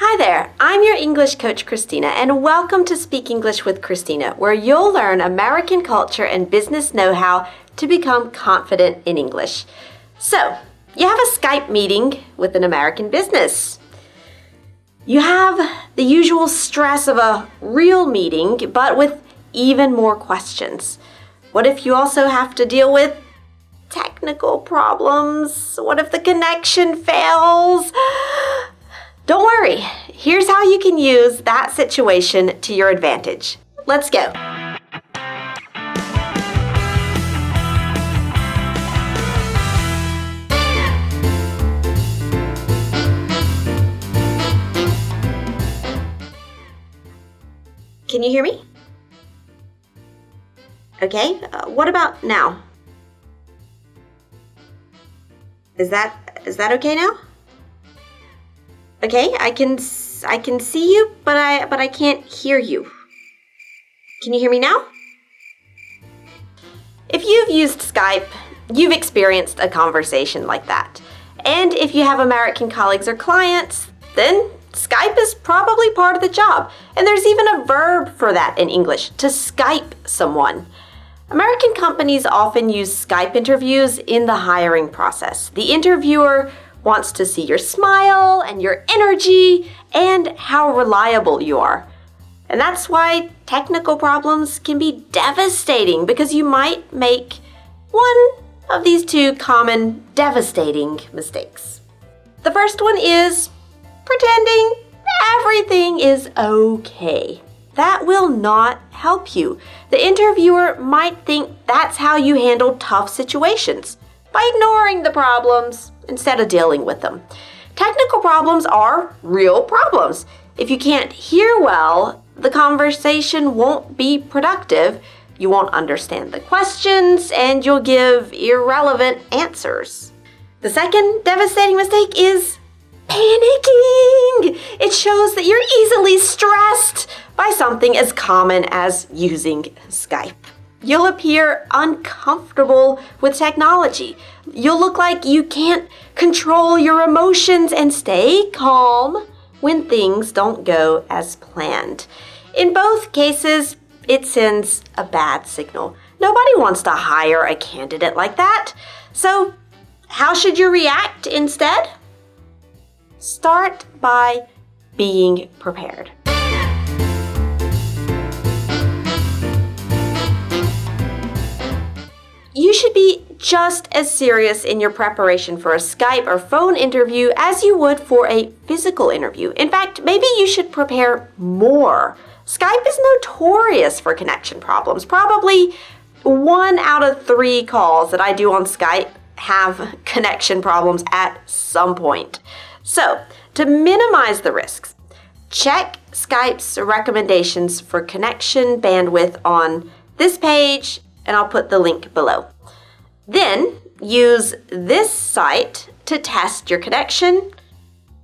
Hi there, I'm your English coach, Christina, and welcome to Speak English with Christina, where you'll learn American culture and business know-how to become confident in English. So, you have a Skype meeting with an American business. You have the usual stress of a real meeting, but with even more questions. What if you also have to deal with technical problems? What if the connection fails? Don't worry, here's how you can use that situation to your advantage. Let's go. Can you hear me? Okay, what about now? Is that okay now? Okay, I can see you, but I can't hear you. Can you hear me now? If you've used Skype, you've experienced a conversation like that. And if you have American colleagues or clients, then Skype is probably part of the job. And there's even a verb for that in English, to Skype someone. American companies often use Skype interviews in the hiring process. The interviewer wants to see your smile and your energy and how reliable you are. And that's why technical problems can be devastating, because you might make one of these two common devastating mistakes. The first one is pretending everything is okay. That will not help you. The interviewer might think that's how you handle tough situations, by ignoring the problems instead of dealing with them. Technical problems are real problems. If you can't hear well, the conversation won't be productive. You won't understand the questions, and you'll give irrelevant answers. The second devastating mistake is panicking. It shows that you're easily stressed by something as common as using Skype. You'll appear uncomfortable with technology. You'll look like you can't control your emotions and stay calm when things don't go as planned. In both cases, it sends a bad signal. Nobody wants to hire a candidate like that. So, how should you react instead? Start by being prepared. You should be just as serious in your preparation for a Skype or phone interview as you would for a physical interview. In fact, maybe you should prepare more. Skype is notorious for connection problems. Probably 1 out of 3 calls that I do on Skype have connection problems at some point. So, to minimize the risks, check Skype's recommendations for connection bandwidth on this page, and I'll put the link below. Then, use this site to test your connection,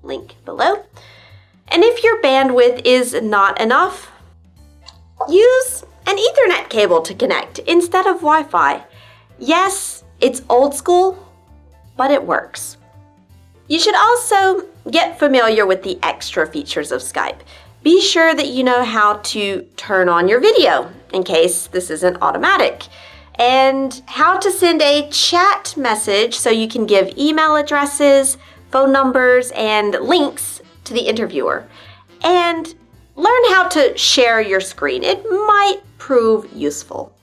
link below. And if your bandwidth is not enough, use an Ethernet cable to connect instead of Wi-Fi. Yes, it's old school, but it works. You should also get familiar with the extra features of Skype. Be sure that you know how to turn on your video in case this isn't automatic, and how to send a chat message so you can give email addresses, phone numbers, and links to the interviewer. And learn how to share your screen. It might prove useful.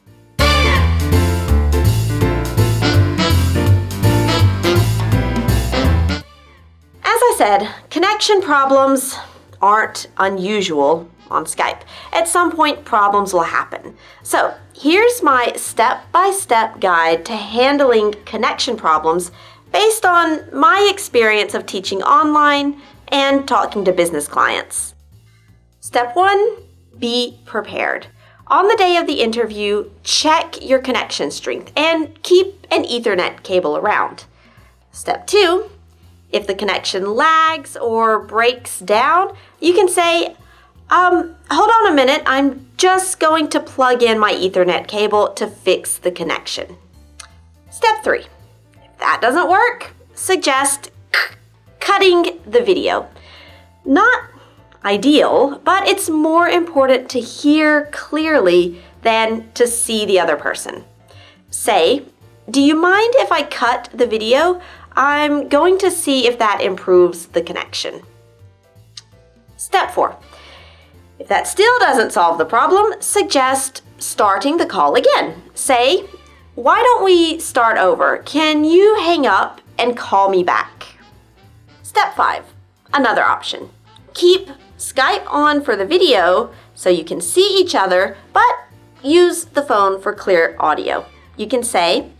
As I said, connection problems aren't unusual on Skype. At some point, problems will happen. So, here's my step-by-step guide to handling connection problems based on my experience of teaching online and talking to business clients. Step 1, be prepared. On the day of the interview, check your connection strength and keep an Ethernet cable around. Step 2, if the connection lags or breaks down, you can say, hold on a minute, I'm just going to plug in my Ethernet cable to fix the connection. Step 3, if that doesn't work, suggest cutting the video. Not ideal, but it's more important to hear clearly than to see the other person. Say, "Do you mind if I cut the video? I'm going to see if that improves the connection." Step 4. If that still doesn't solve the problem, suggest starting the call again. Say, "Why don't we start over? Can you hang up and call me back?" Step 5. Another option. Keep Skype on for the video so you can see each other, but use the phone for clear audio. You can say,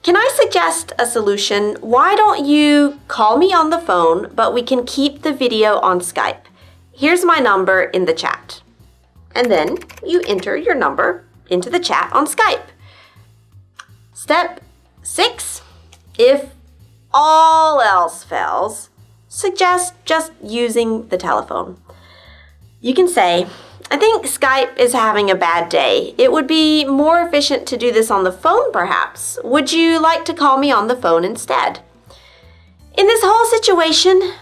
"Can I suggest a solution? Why don't you call me on the phone, but we can keep the video on Skype? Here's my number in the chat." And then you enter your number into the chat on Skype. Step 6. If all else fails, suggest just using the telephone. You can say, "I think Skype is having a bad day. It would be more efficient to do this on the phone, perhaps. Would you like to call me on the phone instead?" In this whole situation,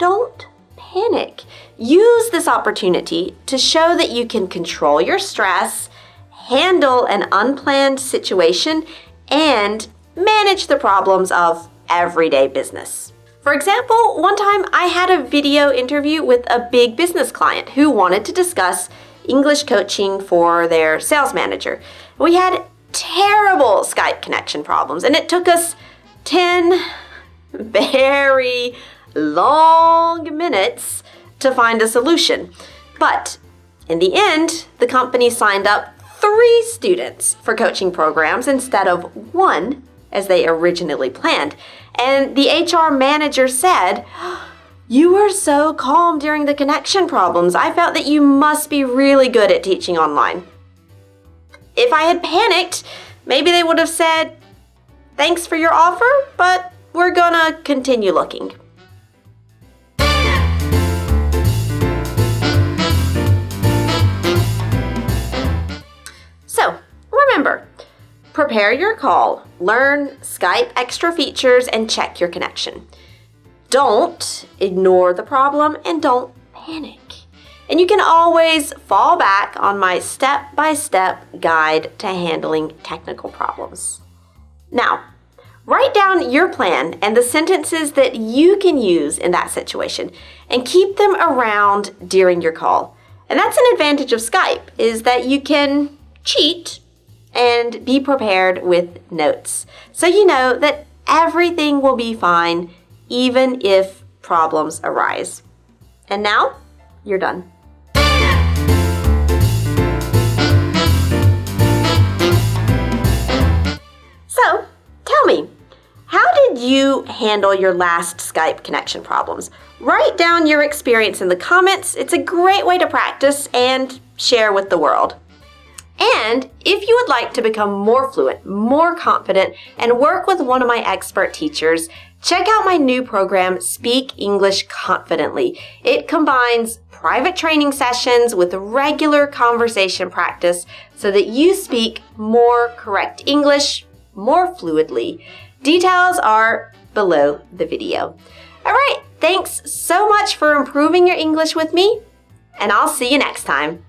don't panic. Use this opportunity to show that you can control your stress, handle an unplanned situation, and manage the problems of everyday business. For example, one time I had a video interview with a big business client who wanted to discuss English coaching for their sales manager. We had terrible Skype connection problems, and it took us 10 very long minutes to find a solution. But in the end, the company signed up 3 students for coaching programs instead of 1 as they originally planned. And the HR manager said, "You were so calm during the connection problems. I felt that you must be really good at teaching online." If I had panicked, maybe they would have said, "Thanks for your offer, but we're gonna continue looking." So, remember, prepare your call, learn Skype extra features, and check your connection. Don't ignore the problem and don't panic. And you can always fall back on my step-by-step guide to handling technical problems. Now, write down your plan and the sentences that you can use in that situation and keep them around during your call. And that's an advantage of Skype, is that you can cheat and be prepared with notes, so you know that everything will be fine even if problems arise. And now, you're done. So, tell me, how did you handle your last Skype connection problems? Write down your experience in the comments. It's a great way to practice and share with the world. And if you would like to become more fluent, more confident, and work with one of my expert teachers, check out my new program, Speak English Confidently. It combines private training sessions with regular conversation practice so that you speak more correct English more fluidly. Details are below the video. All right, thanks so much for improving your English with me, and I'll see you next time.